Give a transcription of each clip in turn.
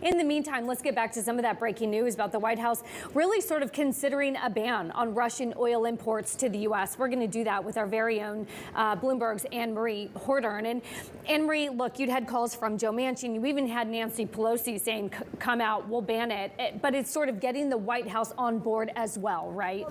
In the meantime, let's get back to some of that breaking news about the White House really sort of considering a ban on Russian oil imports to the U.S. We're going to do that with our very own Bloomberg's Annmarie Hordern. And Annmarie, look, you'd had calls from Joe Manchin. You even had Nancy Pelosi saying, come out, we'll ban it. But it's sort of getting the White House on board as well, right?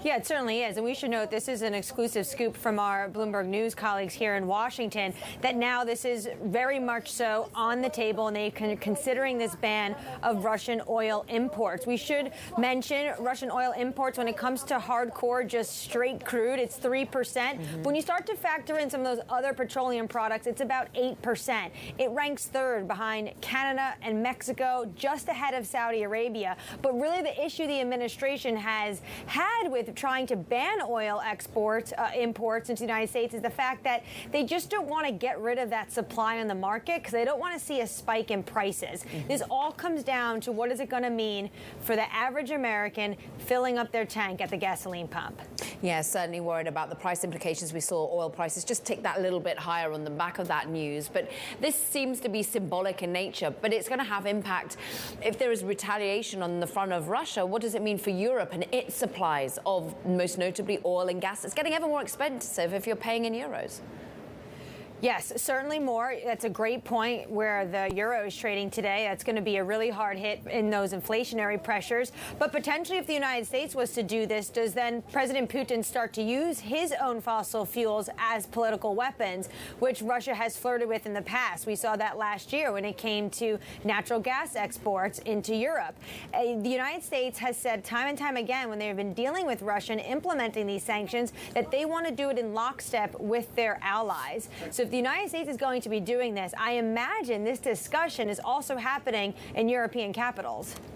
Yeah, it certainly is. And we should note this is an exclusive scoop from our Bloomberg News colleagues here in Washington, that now this is very much so on the table, and they're considering this ban of Russian oil imports. We should mention Russian oil imports when it comes to hardcore, just straight crude, it's 3%. When you start to factor in some of those other petroleum products, it's about 8%. It ranks third behind Canada and Mexico, just ahead of Saudi Arabia. But really the issue the administration has had with trying to ban oil imports into the United States is the fact that they just don't want to get rid of that supply on the market because they don't want to see a spike in prices. This all comes down to what is it going to mean for the average American filling up their tank at the gasoline pump. Yeah, certainly worried about the price implications. We saw oil prices just tick that little bit higher on the back of that news. But this seems to be symbolic in nature, but it's going to have impact if there is retaliation on the front of Russia. What does it mean for Europe and its supplies of most notably oil and gas? It's getting ever more expensive if you're paying in euros. Yes, certainly more. That's a great point where the euro is trading today. That's going to be a really hard hit in those inflationary pressures. But potentially if the United States was to do this, does then President Putin start to use his own fossil fuels as political weapons, which Russia has flirted with in the past? We saw that last year when it came to natural gas exports into Europe. The United States has said time and time again when they've been dealing with Russia and implementing these sanctions that they want to do it in lockstep with their allies. So if the United States is going to be doing this, I imagine this discussion is also happening in European capitals.